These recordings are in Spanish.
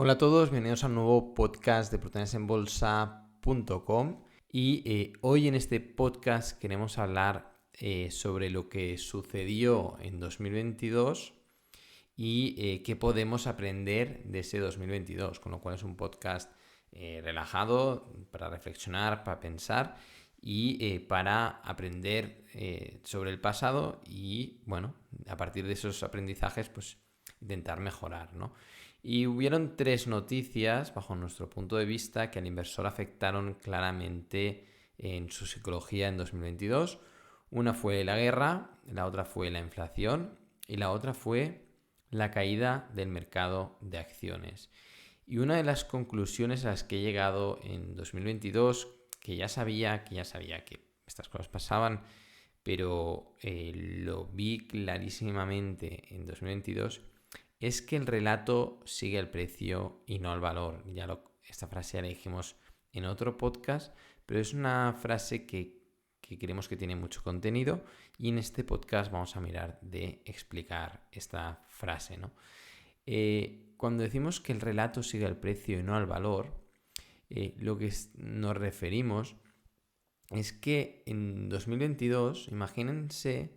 Hola a todos, bienvenidos a un nuevo podcast de proteínasenbolsa.com y hoy en este podcast queremos hablar sobre lo que sucedió en 2022 y qué podemos aprender de ese 2022, con lo cual es un podcast relajado para reflexionar, para pensar y para aprender sobre el pasado y, bueno, a partir de esos aprendizajes, pues intentar mejorar, ¿no? Y hubieron tres noticias, bajo nuestro punto de vista, que al inversor afectaron claramente en su psicología en 2022. Una fue la guerra, la otra fue la inflación y la otra fue la caída del mercado de acciones. Y una de las conclusiones a las que he llegado en 2022, que ya sabía que estas cosas pasaban, pero lo vi clarísimamente en 2022, es que el relato sigue el precio y no el valor. Esta frase ya la dijimos en otro podcast, pero es una frase que creemos que tiene mucho contenido y en este podcast vamos a mirar de explicar esta frase, ¿no? Cuando decimos que el relato sigue el precio y no al valor, lo que nos referimos es que en 2022, imagínense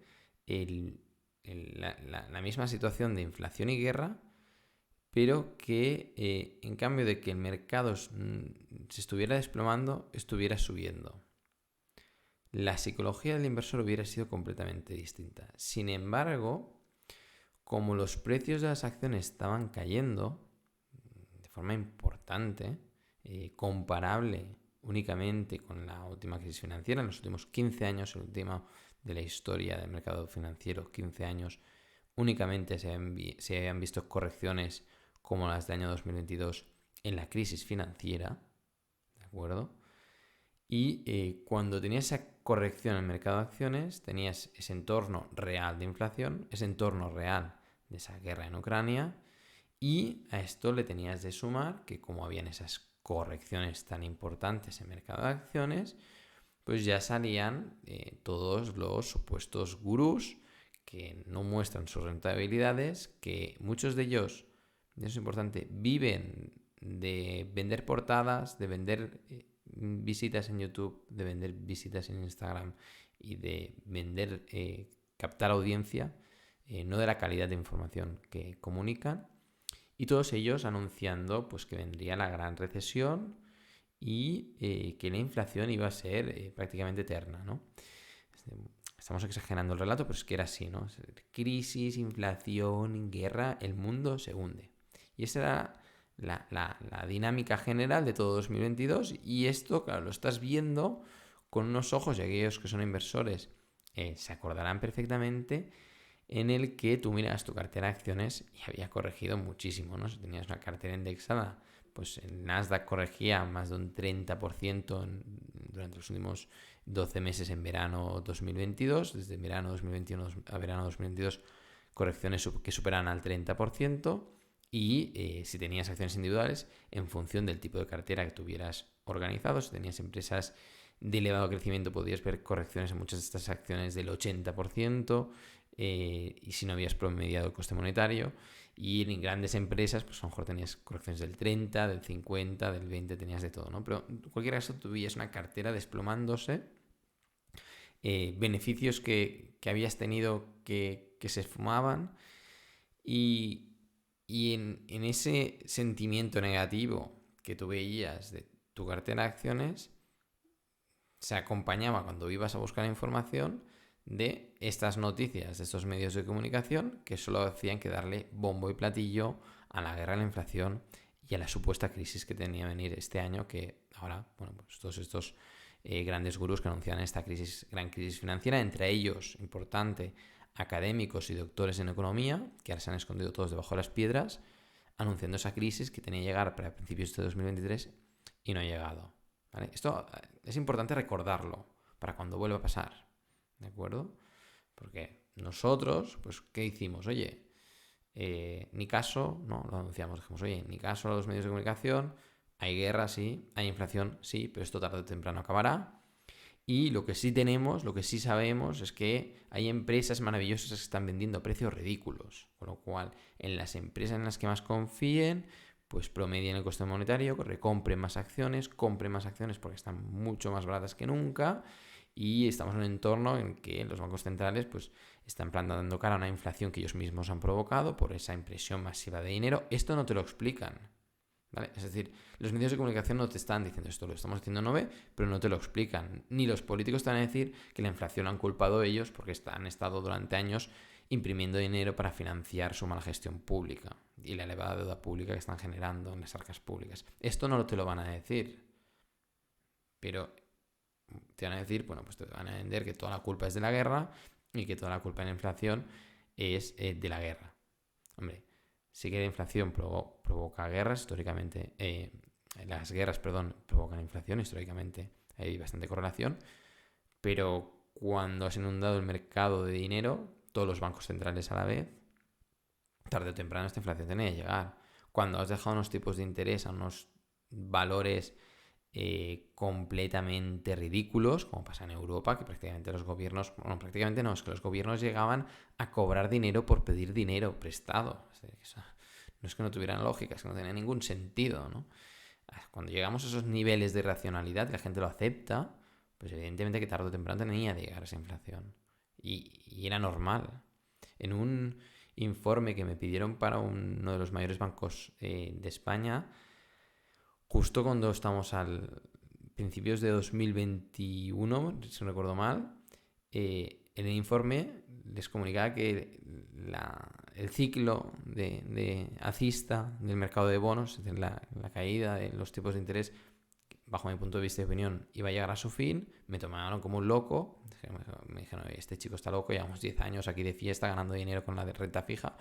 la misma situación de inflación y guerra, pero que en cambio de que el mercado se estuviera desplomando, estuviera subiendo. La psicología del inversor hubiera sido completamente distinta. Sin embargo, como los precios de las acciones estaban cayendo de forma importante, comparable únicamente con la última crisis financiera, en los últimos 15 años, el último de la historia del mercado financiero, 15 años, únicamente se habían visto correcciones como las del año 2022 en la crisis financiera, ¿de acuerdo? Y cuando tenías esa corrección en el mercado de acciones, tenías ese entorno real de inflación, ese entorno real de esa guerra en Ucrania, y a esto le tenías de sumar que como habían esas correcciones tan importantes en el mercado de acciones, pues ya salían todos los supuestos gurús que no muestran sus rentabilidades, que muchos de ellos, eso es importante, viven de vender portadas, de vender visitas en YouTube, de vender visitas en Instagram y de vender, captar audiencia, no de la calidad de información que comunican. Y todos ellos anunciando pues, que vendría la gran recesión y que la inflación iba a ser prácticamente eterna, ¿no? Estamos exagerando el relato, pero es que era así, ¿no? Crisis, inflación, guerra, el mundo se hunde. Y esa era la dinámica general de todo 2022 y esto, claro, lo estás viendo con unos ojos, y aquellos que son inversores se acordarán perfectamente, en el que tú miras tu cartera de acciones y había corregido muchísimo, ¿no? Si tenías una cartera indexada, pues el Nasdaq corregía más de un 30% durante los últimos 12 meses en verano 2022, desde verano 2021 a verano 2022, correcciones que superan al 30%, y si tenías acciones individuales, en función del tipo de cartera que tuvieras organizado, si tenías empresas de elevado crecimiento, podías ver correcciones en muchas de estas acciones del 80%, y si no habías promediado el coste monetario. Y en grandes empresas, pues a lo mejor tenías correcciones del 30, del 50, del 20, tenías de todo, ¿no? Pero en cualquier caso, tuvías una cartera desplomándose, beneficios que habías tenido que se esfumaban, y en ese sentimiento negativo que tú veías de tu cartera de acciones, se acompañaba cuando ibas a buscar información de estas noticias, de estos medios de comunicación que solo hacían que darle bombo y platillo a la guerra, a la inflación y a la supuesta crisis que tenía que venir este año, que ahora, bueno, pues todos estos grandes gurús que anunciaban esta gran crisis financiera, entre ellos, importante, académicos y doctores en economía, que ahora se han escondido todos debajo de las piedras, anunciando esa crisis que tenía que llegar para principios de 2023 y no ha llegado. ¿Vale? Esto es importante recordarlo para cuando vuelva a pasar, ¿de acuerdo? Porque nosotros, pues, ¿qué hicimos? Oye, ni caso, no, lo anunciamos, dijimos, oye, ni caso a los medios de comunicación, hay guerra, sí, hay inflación, sí, pero esto tarde o temprano acabará. Y lo que sí tenemos, lo que sí sabemos es que hay empresas maravillosas que están vendiendo a precios ridículos. Con lo cual, en las empresas en las que más confíen, pues promedien el coste monetario, compren más acciones porque están mucho más baratas que nunca, y estamos en un entorno en que los bancos centrales pues están plantando cara a una inflación que ellos mismos han provocado por esa impresión masiva de dinero. Esto no te lo explican, ¿vale? Es decir, los medios de comunicación no te están diciendo esto, lo estamos haciendo 9, pero no te lo explican. Ni los políticos te van a decir que la inflación la han culpado ellos porque han estado durante años imprimiendo dinero para financiar su mala gestión pública y la elevada deuda pública que están generando en las arcas públicas. Esto no te lo van a decir, pero te van a decir, bueno, pues te van a vender que toda la culpa es de la guerra y que toda la culpa de la inflación es de la guerra. Hombre, sí que la inflación provoca guerras históricamente, las guerras, provocan inflación históricamente, hay bastante correlación, pero cuando has inundado el mercado de dinero, todos los bancos centrales a la vez, tarde o temprano esta inflación tiene que llegar. Cuando has dejado unos tipos de interés a unos valores completamente ridículos, como pasa en Europa, que prácticamente los gobiernos, bueno, prácticamente no, es que los gobiernos llegaban a cobrar dinero por pedir dinero prestado. No es que no tuvieran lógica, es que no tenía ningún sentido, ¿no? Cuando llegamos a esos niveles de racionalidad, la gente lo acepta, pues evidentemente que tarde o temprano tenía que llegar esa inflación. Y era normal. En un informe que me pidieron para uno de los mayores bancos de España, justo cuando estamos al principios de 2021, si no recuerdo mal, en el informe les comunicaba que el ciclo de alcista del mercado de bonos, es decir, la caída de los tipos de interés, bajo mi punto de vista y opinión, iba a llegar a su fin. Me tomaron como un loco. Me dijeron, este chico está loco, llevamos 10 años aquí de fiesta ganando dinero con la de renta fija.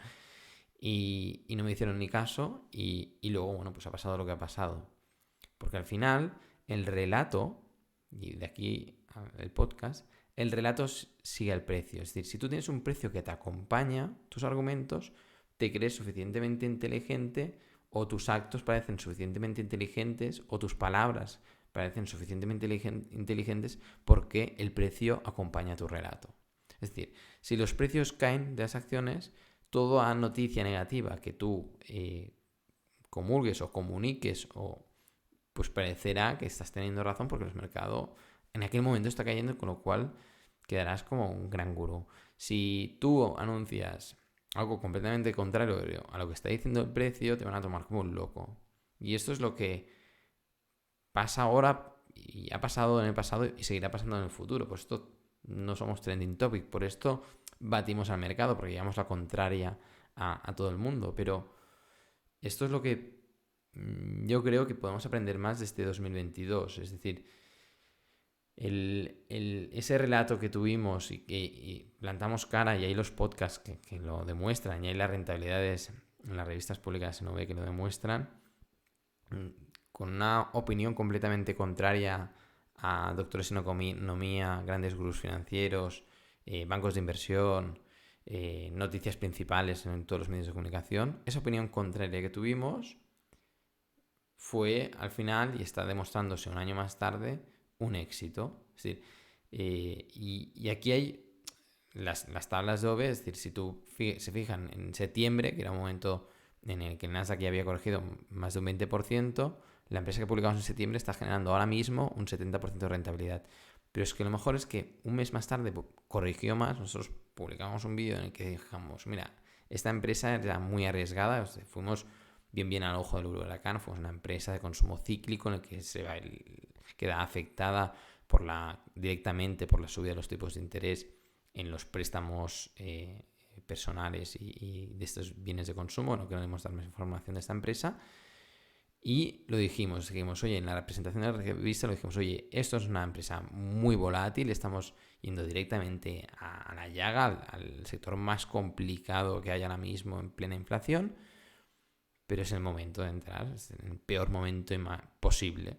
Y no me hicieron ni caso. Y luego, bueno, pues ha pasado lo que ha pasado. Porque al final, el relato, y de aquí el podcast, el relato sigue al precio. Es decir, si tú tienes un precio que te acompaña tus argumentos, te crees suficientemente inteligente, o tus actos parecen suficientemente inteligentes, o tus palabras parecen suficientemente inteligentes porque el precio acompaña tu relato. Es decir, si los precios caen de las acciones, toda noticia negativa que tú comulgues o comuniques, o pues parecerá que estás teniendo razón porque el mercado en aquel momento está cayendo, con lo cual quedarás como un gran gurú. Si tú anuncias algo completamente contrario a lo que está diciendo el precio, te van a tomar como un loco. Y esto es lo que pasa ahora, y ha pasado en el pasado y seguirá pasando en el futuro. Por esto no somos trending topic, por esto batimos al mercado, porque llevamos la contraria a todo el mundo. Pero esto es lo que yo creo que podemos aprender más de este 2022. Es decir, ese relato que tuvimos y plantamos cara, y hay los podcasts que lo demuestran, y hay las rentabilidades en las revistas públicas NV que lo demuestran, con una opinión completamente contraria a doctores en economía, grandes gurús financieros, bancos de inversión, noticias principales en todos los medios de comunicación. Esa opinión contraria que tuvimos fue al final, y está demostrándose un año más tarde, un éxito. Es decir, y aquí hay las tablas de OVE. Es decir, si tú se fijan en septiembre, que era un momento en el que el Nasdaq ya había corregido más de un 20%, la empresa que publicamos en septiembre está generando ahora mismo un 70% de rentabilidad. Pero es que lo mejor es que un mes más tarde corrigió más. Nosotros publicamos un vídeo en el que dijimos, mira, esta empresa era muy arriesgada, o sea, fuimos bien al ojo del huracán. Fuimos una empresa de consumo cíclico en el que queda afectada directamente por la subida de los tipos de interés en los préstamos personales y de estos bienes de consumo. No queremos dar más información de esta empresa. Y lo dijimos, oye, en la presentación de la revista lo dijimos, oye, esto es una empresa muy volátil, estamos yendo directamente a la llaga, al sector más complicado que hay ahora mismo en plena inflación, pero es el momento de entrar, es el peor momento posible.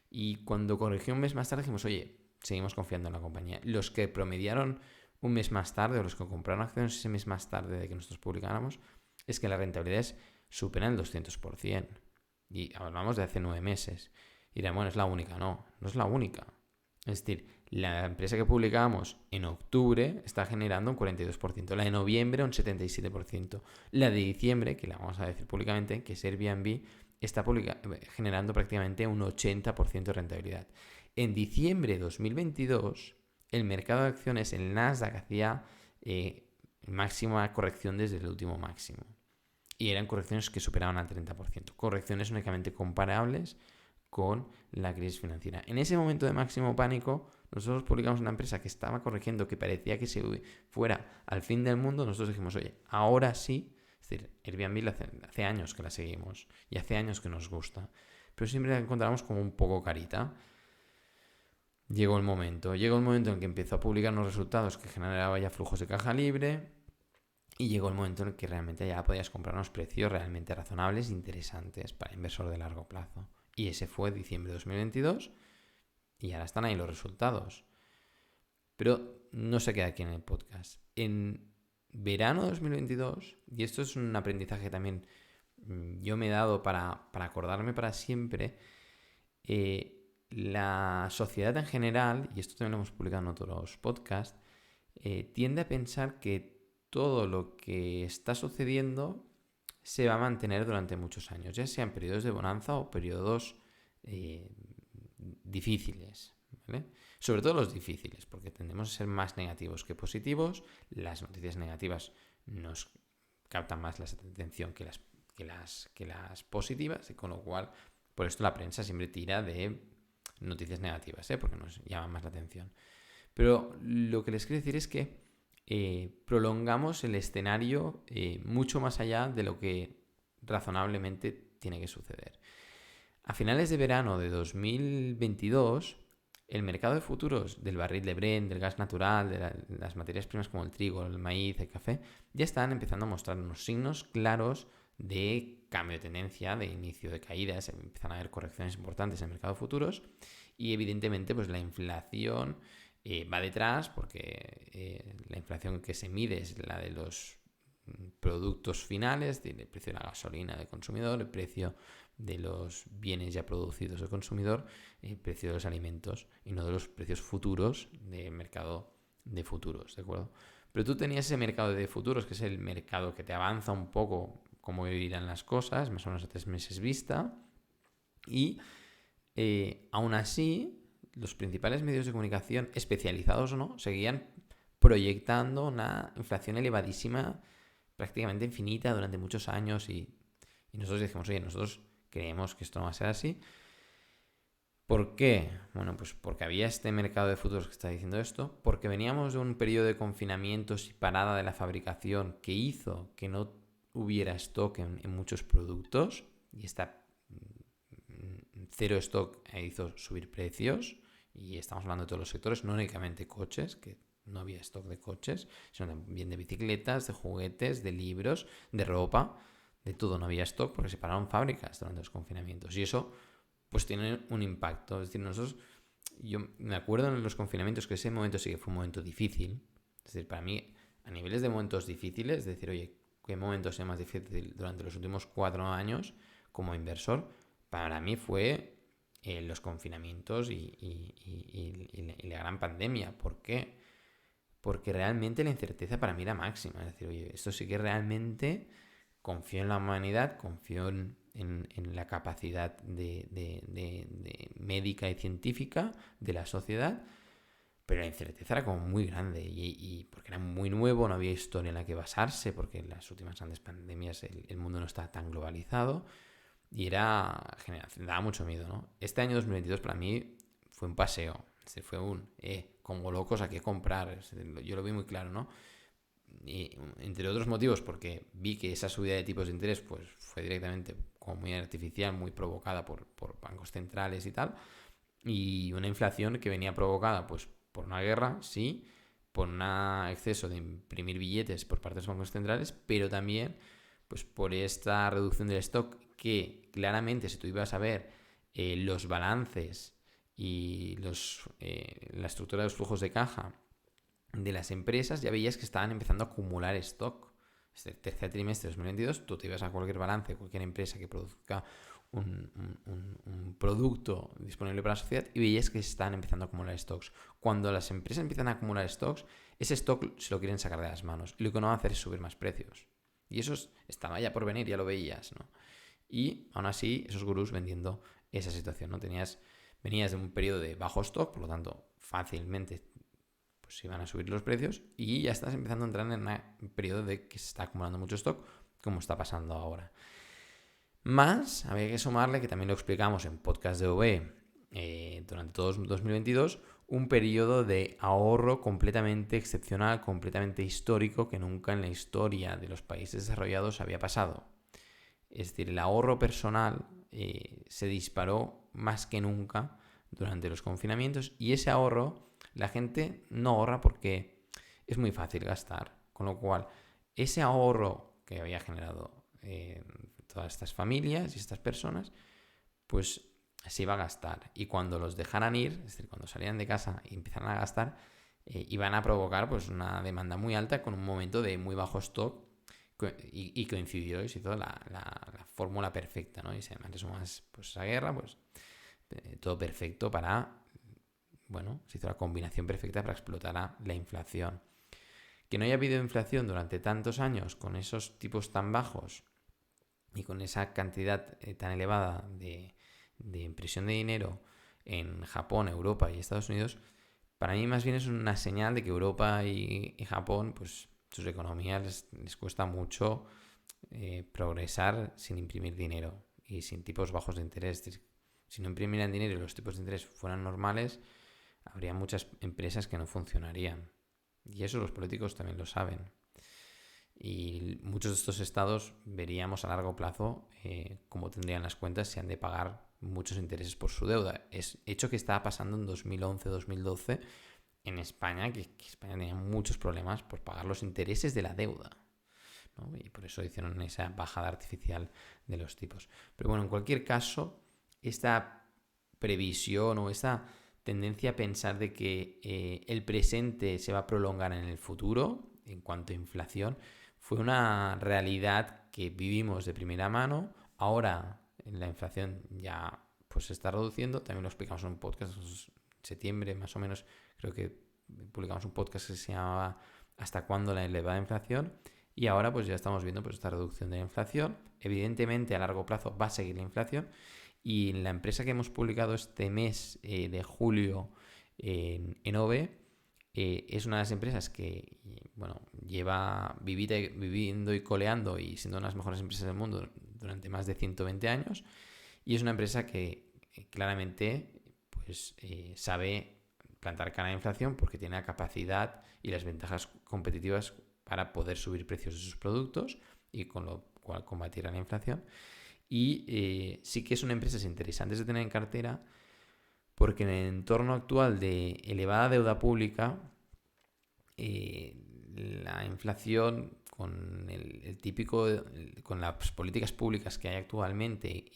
Y cuando corrigió un mes más tarde dijimos, oye, seguimos confiando en la compañía. Los que promediaron un mes más tarde, o los que compraron acciones ese mes más tarde de que nosotros publicáramos, es que las rentabilidades superan el 200%. Y hablamos de hace 9 meses. Y dirán, bueno, es la única. No es la única. Es decir, la empresa que publicamos en octubre está generando un 42%. La de noviembre un 77%. La de diciembre, que la vamos a decir públicamente, que es Airbnb, está generando prácticamente un 80% de rentabilidad. En diciembre de 2022, el mercado de acciones, el Nasdaq, hacía máxima corrección desde el último máximo. Y eran correcciones que superaban al 30%. Correcciones únicamente comparables con la crisis financiera. En ese momento de máximo pánico, nosotros publicamos una empresa que estaba corrigiendo, que parecía que se fuera al fin del mundo. Nosotros dijimos, oye, ahora sí. Es decir, Airbnb hace años que la seguimos y hace años que nos gusta, pero siempre la encontramos como un poco carita. Llegó el momento en el que empezó a publicar unos resultados que generaba ya flujos de caja libre, y llegó el momento en el que realmente ya podías comprar unos precios realmente razonables e interesantes para inversor de largo plazo. Y ese fue diciembre de 2022 y ahora están ahí los resultados. Pero no se queda aquí en el podcast. En verano de 2022, y esto es un aprendizaje también yo me he dado para acordarme para siempre, la sociedad en general, y esto también lo hemos publicado en otros podcasts, tiende a pensar que todo lo que está sucediendo se va a mantener durante muchos años, ya sean periodos de bonanza o periodos difíciles, ¿vale? Sobre todo los difíciles, porque tendemos a ser más negativos que positivos. Las noticias negativas nos captan más la atención que las positivas, y con lo cual, por esto la prensa siempre tira de noticias negativas, porque nos llaman más la atención. Pero lo que les quiero decir es que prolongamos el escenario mucho más allá de lo que razonablemente tiene que suceder. A finales de verano de 2022, el mercado de futuros del barril de Brent, del gas natural, de las materias primas como el trigo, el maíz, el café, ya están empezando a mostrar unos signos claros de cambio de tendencia, de inicio de caídas. Empiezan a haber correcciones importantes en el mercado de futuros, y evidentemente pues la inflación va detrás, porque la inflación que se mide es la de los productos finales, el precio de la gasolina del consumidor, el precio de los bienes ya producidos del consumidor, el precio de los alimentos, y no de los precios futuros del mercado de futuros, ¿de acuerdo? Pero tú tenías ese mercado de futuros, que es el mercado que te avanza un poco cómo irán las cosas, más o menos a 3 meses vista, y aún así los principales medios de comunicación, especializados o no, seguían proyectando una inflación elevadísima, prácticamente infinita, durante muchos años, y nosotros dijimos, oye, nosotros creemos que esto no va a ser así. ¿Por qué? Bueno, pues porque había este mercado de futuros que está diciendo esto, porque veníamos de un periodo de confinamientos y parada de la fabricación que hizo que no hubiera stock en muchos productos, y esta cero stock hizo subir precios, y estamos hablando de todos los sectores, no únicamente coches, que no había stock de coches, sino también de bicicletas, de juguetes, de libros, de ropa, de todo no había stock porque se pararon fábricas durante los confinamientos, y eso pues tiene un impacto. Es decir, yo me acuerdo en los confinamientos que ese momento sí que fue un momento difícil. Es decir, para mí, a niveles de momentos difíciles, es decir, oye, ¿qué momento sea más difícil durante los últimos 4 años como inversor? Para mí fue los confinamientos y la gran pandemia. ¿Por qué? Porque realmente la incerteza para mí era máxima. Es decir, oye, esto sí que realmente confío en la humanidad, confío en la capacidad de médica y científica de la sociedad, pero la incerteza era como muy grande, y porque era muy nuevo, no había historia en la que basarse, porque en las últimas grandes pandemias el mundo no estaba tan globalizado, y era daba mucho miedo, ¿no? Este año 2022 para mí fue un paseo, fue como locos a qué comprar, yo lo vi muy claro, ¿no? Y entre otros motivos porque vi que esa subida de tipos de interés pues fue directamente como muy artificial, muy provocada por bancos centrales y tal, y una inflación que venía provocada pues por una guerra, sí, por un exceso de imprimir billetes por parte de los bancos centrales, pero también pues por esta reducción del stock, que claramente si tú ibas a ver los balances y la estructura de los flujos de caja de las empresas, ya veías que estaban empezando a acumular stock. Este tercer trimestre de 2022, tú te ibas a cualquier balance, cualquier empresa que produzca un producto disponible para la sociedad, y veías que están empezando a acumular stocks. Cuando las empresas empiezan a acumular stocks, ese stock se lo quieren sacar de las manos, y lo que no van a hacer es subir más precios. Y eso estaba ya por venir, ya lo veías, ¿no? Y aún así, esos gurús vendiendo esa situación, ¿no? Venías de un periodo de bajo stock, por lo tanto, fácilmente pues iban a subir los precios y ya estás empezando a entrar en un periodo de que se está acumulando mucho stock, como está pasando ahora. Más, había que sumarle, que también lo explicamos en podcast de OE durante todo 2022, un periodo de ahorro completamente excepcional, completamente histórico, que nunca en la historia de los países desarrollados había pasado. Es decir, el ahorro personal se disparó más que nunca durante los confinamientos y ese ahorro la gente no ahorra porque es muy fácil gastar. Con lo cual, ese ahorro que había generado todas estas familias y estas personas, pues se iba a gastar. Y cuando los dejaran ir, es decir, cuando salían de casa y empezaran a gastar, iban a provocar pues una demanda muy alta con un momento de muy bajo stock y coincidió y se hizo la fórmula perfecta, ¿no? Y si además le sumas pues esa guerra, pues todo perfecto para, bueno, se hizo la combinación perfecta para explotar la inflación. Que no haya habido inflación durante tantos años con esos tipos tan bajos y con esa cantidad tan elevada de impresión de dinero en Japón, Europa y Estados Unidos, para mí más bien es una señal de que Europa y Japón, pues sus economías les cuesta mucho progresar sin imprimir dinero y sin tipos bajos de interés. Si no imprimieran dinero y los tipos de interés fueran normales, habría muchas empresas que no funcionarían. Y eso los políticos también lo saben. Y muchos de estos estados veríamos a largo plazo cómo tendrían las cuentas si han de pagar muchos intereses por su deuda. Es hecho que estaba pasando en 2011-2012 en España, que España tenía muchos problemas por pagar los intereses de la deuda, ¿no? Y por eso hicieron esa bajada artificial de los tipos. Pero bueno, en cualquier caso, esta previsión o esta tendencia a pensar de que el presente se va a prolongar en el futuro en cuanto a inflación fue una realidad que vivimos de primera mano. Ahora la inflación ya pues se está reduciendo, también lo explicamos en un podcast en septiembre más o menos, creo que publicamos un podcast que se llamaba ¿Hasta cuándo la elevada inflación? Y ahora pues ya estamos viendo pues esta reducción de la inflación. Evidentemente a largo plazo va a seguir la inflación y la empresa que hemos publicado este mes de julio en OVE es una de las empresas que bueno, lleva viviendo y coleando y siendo una de las mejores empresas del mundo durante más de 120 años y es una empresa que claramente pues, sabe plantar cara a la inflación porque tiene la capacidad y las ventajas competitivas para poder subir precios de sus productos y con lo cual combatir a la inflación. Y sí que son empresas interesantes de tener en cartera porque en el entorno actual de elevada deuda pública, la inflación con con las políticas públicas que hay actualmente,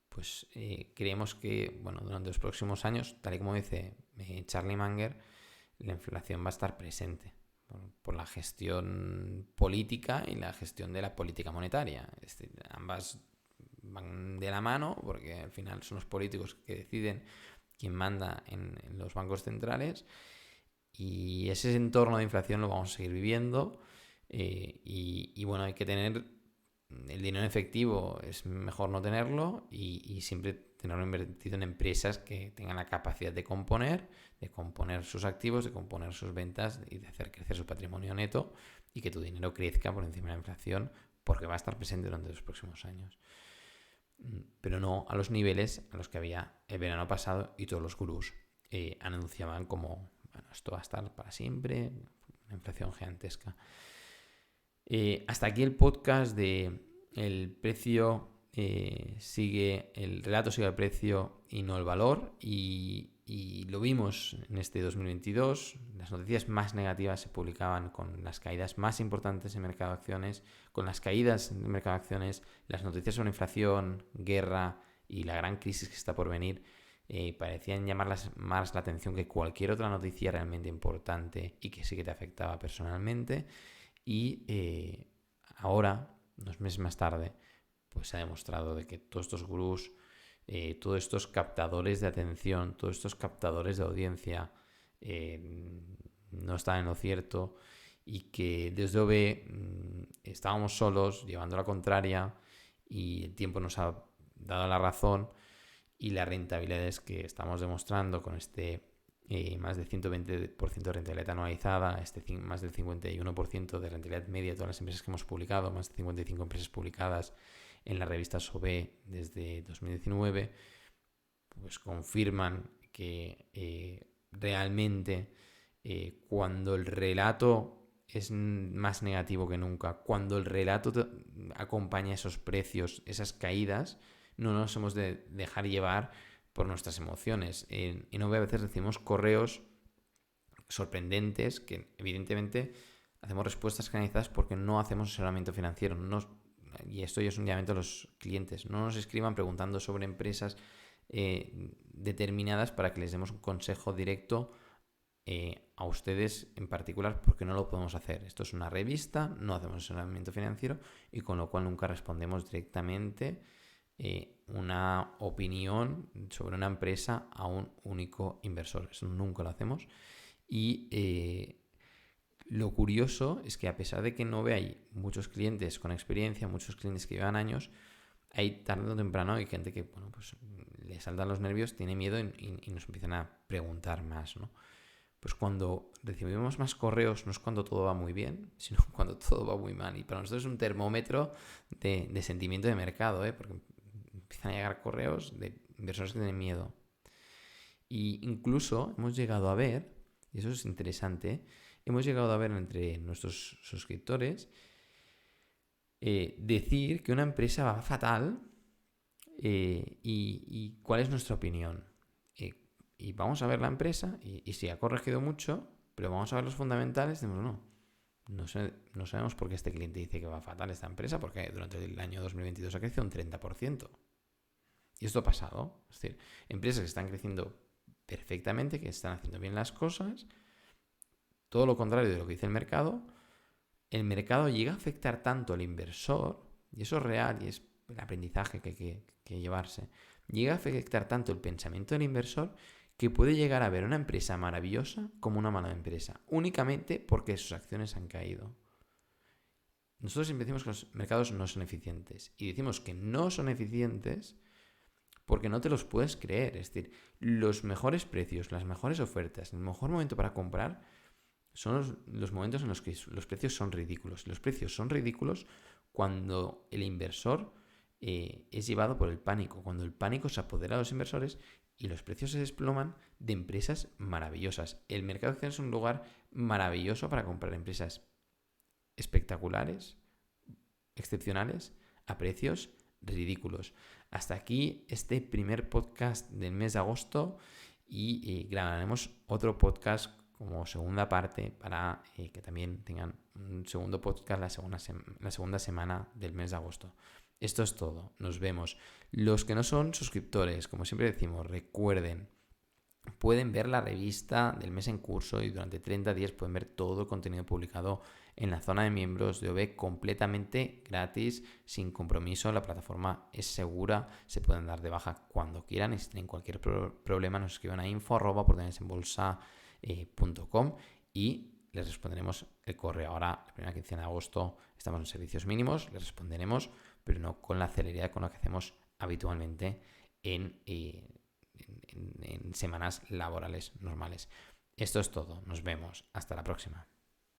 pues creemos que bueno, durante los próximos años, tal y como dice Charlie Munger, la inflación va a estar presente por la gestión política y la gestión de la política monetaria. Es decir, ambas van de la mano porque al final son los políticos que deciden quién manda en los bancos centrales y ese entorno de inflación lo vamos a seguir viviendo y bueno, hay que tener el dinero en efectivo, es mejor no tenerlo y siempre tenerlo invertido en empresas que tengan la capacidad de componer sus activos, de componer sus ventas y de hacer crecer su patrimonio neto y que tu dinero crezca por encima de la inflación porque va a estar presente durante los próximos años. Pero no a los niveles a los que había el verano pasado y todos los gurús anunciaban como, bueno, esto va a estar para siempre, una inflación gigantesca. Hasta aquí el podcast de el precio el relato sigue el precio y no el valor y lo vimos en este 2022. Las noticias más negativas se publicaban con las caídas más importantes en mercado de acciones, con las caídas en mercado de acciones, las noticias sobre inflación, guerra y la gran crisis que está por venir parecían llamar más la atención que cualquier otra noticia realmente importante y que sí que te afectaba personalmente. Y ahora, unos meses más tarde, pues se ha demostrado de que todos estos gurús, todos estos captadores de atención, todos estos captadores de audiencia no están en lo cierto y que desde estábamos solos, llevando la contraria y el tiempo nos ha dado la razón y las rentabilidades que estamos demostrando con este más del 120% de rentabilidad anualizada, más del 51% de rentabilidad media de todas las empresas que hemos publicado, más de 55 empresas publicadas en la revista SOBE desde 2019, pues confirman que realmente cuando el relato es más negativo que nunca, cuando el relato acompaña esos precios, esas caídas, no nos hemos de dejar llevar por nuestras emociones. En OVE a veces recibimos correos sorprendentes que evidentemente hacemos respuestas canalizadas porque no hacemos asesoramiento financiero. Y esto ya es un llamamiento a los clientes. No nos escriban preguntando sobre empresas determinadas para que les demos un consejo directo a ustedes en particular, porque no lo podemos hacer. Esto es una revista, no hacemos asesoramiento financiero y con lo cual nunca respondemos directamente una opinión sobre una empresa a un único inversor. Eso nunca lo hacemos. Y lo curioso es que a pesar de que no hay muchos clientes con experiencia, muchos clientes que llevan años, hay tarde o temprano hay gente que pues le saltan los nervios, tiene miedo y nos empiezan a preguntar más, ¿no? Pues cuando recibimos más correos no es cuando todo va muy bien, sino cuando todo va muy mal. Y para nosotros es un termómetro de sentimiento de mercado, porque empiezan a llegar correos de inversores que tienen miedo. Y incluso hemos llegado a ver, y eso es interesante, hemos llegado a ver entre nuestros suscriptores decir que una empresa va fatal y cuál es nuestra opinión. Y vamos a ver la empresa y si ha corregido mucho, pero vamos a ver los fundamentales, decimos no sabemos por qué este cliente dice que va fatal esta empresa, porque durante el año 2022 ha crecido un 30%. Y esto ha pasado. Es decir, empresas que están creciendo perfectamente, que están haciendo bien las cosas, todo lo contrario de lo que dice el mercado llega a afectar tanto al inversor, y eso es real y es el aprendizaje que hay que llevarse, llega a afectar tanto el pensamiento del inversor que puede llegar a ver una empresa maravillosa como una mala empresa, únicamente porque sus acciones han caído. Nosotros siempre decimos que los mercados no son eficientes, y decimos que no son eficientes porque no te los puedes creer. Es decir, los mejores precios, las mejores ofertas, el mejor momento para comprar son los momentos en los que los precios son ridículos. Los precios son ridículos cuando el inversor es llevado por el pánico, cuando el pánico se apodera de los inversores y los precios se desploman de empresas maravillosas. El mercado de acciones es un lugar maravilloso para comprar empresas espectaculares, excepcionales, a precios ridículos. Hasta aquí este primer podcast del mes de agosto y grabaremos otro podcast como segunda parte para que también tengan un segundo podcast la segunda semana del mes de agosto. Esto es todo, nos vemos. Los que no son suscriptores, como siempre decimos, recuerden, pueden ver la revista del mes en curso y durante 30 días pueden ver todo el contenido publicado en la zona de miembros de OVE completamente gratis, sin compromiso. La plataforma es segura, se pueden dar de baja cuando quieran y si tienen cualquier problema nos escriban a info@oportunidadesenbolsa.com y les responderemos el correo. Ahora, la primera quincena de agosto, estamos en servicios mínimos, les responderemos, pero no con la celeridad con la que hacemos habitualmente en semanas laborales normales. Esto es todo. Nos vemos. Hasta la próxima.